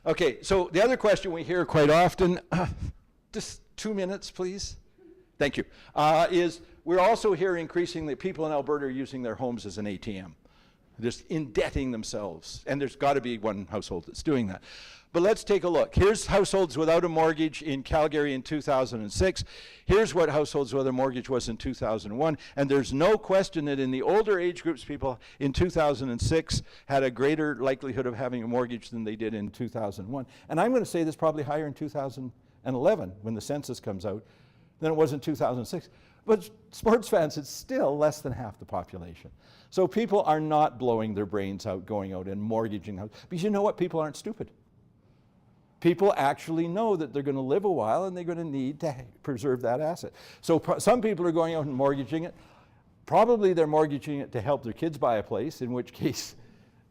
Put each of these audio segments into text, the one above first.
Okay, so the other question we hear quite often, just 2 minutes, please. Thank you. Is we're also hearing increasingly people in Alberta are using their homes as an ATM, just indebting themselves. And there's got to be one household that's doing that. But let's take a look. Here's households without a mortgage in Calgary in 2006. Here's what households without a mortgage was in 2001. And there's no question that in the older age groups, people in 2006 had a greater likelihood of having a mortgage than they did in 2001. And I'm going to say this probably higher in 2011 when the census comes out than it was in 2006. But sports fans, it's still less than half the population. So people are not blowing their brains out, going out and mortgaging houses. Because you know what? People aren't stupid. People actually know that they're going to live a while and they're going to need to preserve that asset. So some people are going out and mortgaging it. Probably they're mortgaging it to help their kids buy a place, in which case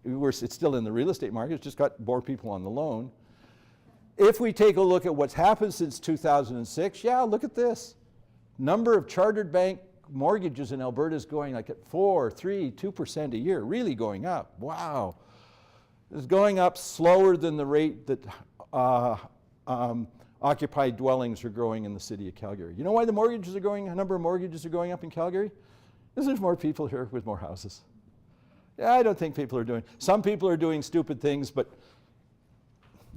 it's still in the real estate market. It's just got more people on the loan. If we take a look at what's happened since 2006, yeah, look at this. Number of chartered bank mortgages in Alberta is going like at 4, 3, 2% a year, really going up. Wow. It's going up slower than the rate that occupied dwellings are growing in the city of Calgary. You know why the number of mortgages are going up in Calgary? Because there's more people here with more houses. Yeah, I don't think some people are doing stupid things, but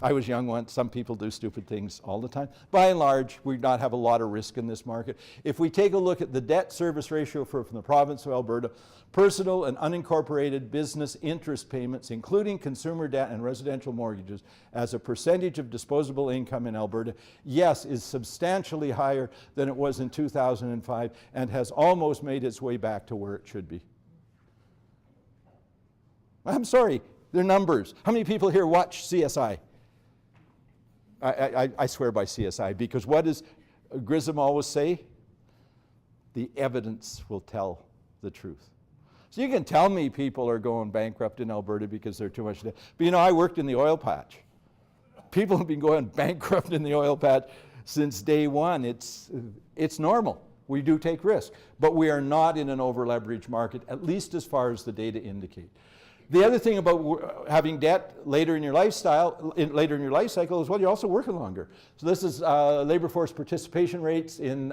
I was young once. Some people do stupid things all the time. By and large, we do not have a lot of risk in this market. If we take a look at the debt service ratio from the province of Alberta, personal and unincorporated business interest payments, including consumer debt and residential mortgages, as a percentage of disposable income in Alberta, yes, is substantially higher than it was in 2005 and has almost made its way back to where it should be. I'm sorry, they're numbers. How many people here watch CSI? I swear by CSI, because what does Grissom always say? The evidence will tell the truth. So you can tell me people are going bankrupt in Alberta because they're too much debt. But you know, I worked in the oil patch. People have been going bankrupt in the oil patch since day one. It's normal. We do take risks, but we are not in an over-leveraged market, at least as far as the data indicate. The other thing about having debt later in your life cycle is, well, you're also working longer. So this is labor force participation rates in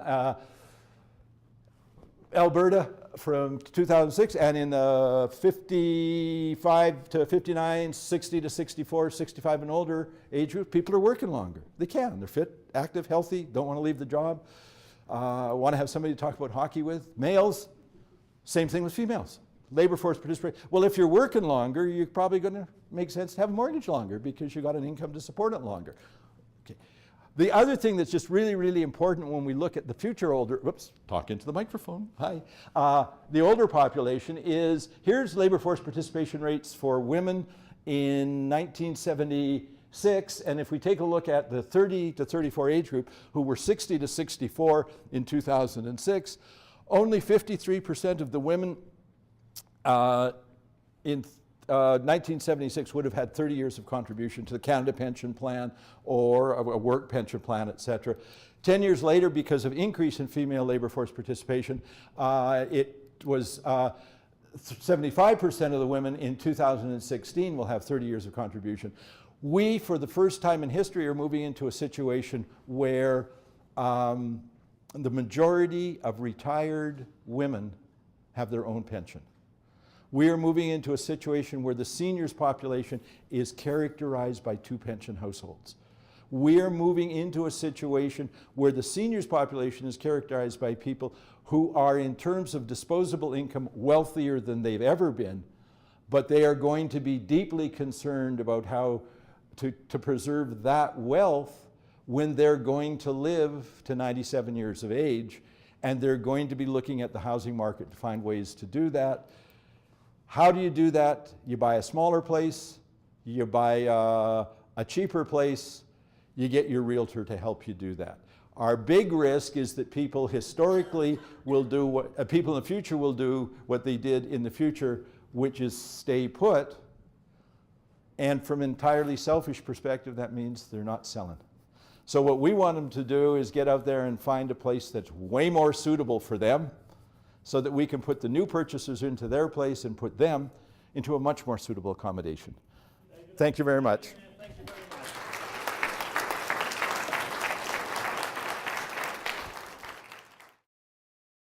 Alberta from 2006, and in the 55 to 59, 60 to 64, 65 and older age group, people are working longer. They can. They're fit, active, healthy, don't want to leave the job, want to have somebody to talk about hockey with. Males, same thing with females. Labor force participation. Well, if you're working longer, you're probably going to make sense to have a mortgage longer because you've got an income to support it longer. Okay. The other thing that's just really, really important when we look at the future older, talk into the microphone, hi. The older population is, here's labor force participation rates for women in 1976, and if we take a look at the 30 to 34 age group who were 60 to 64 in 2006, only 53% of the women in 1976 would have had 30 years of contribution to the Canada Pension Plan or a work pension plan, etc. 10 years later, because of increase in female labor force participation, it was 75% of the women in 2016 will have 30 years of contribution. We, for the first time in history, are moving into a situation where the majority of retired women have their own pension. We are moving into a situation where the seniors population is characterized by 2 pension households. We are moving into a situation where the seniors population is characterized by people who are, in terms of disposable income, wealthier than they've ever been, but they are going to be deeply concerned about how to preserve that wealth when they're going to live to 97 years of age, and they're going to be looking at the housing market to find ways to do that. How do you do that? You buy a smaller place, you buy a cheaper place, you get your realtor to help you do that. Our big risk is that people historically will do what, people in the future will do what they did in the future, which is stay put. And from an entirely selfish perspective, that means they're not selling. So what we want them to do is get out there and find a place that's way more suitable for them, so that we can put the new purchasers into their place and put them into a much more suitable accommodation. Thank you very much.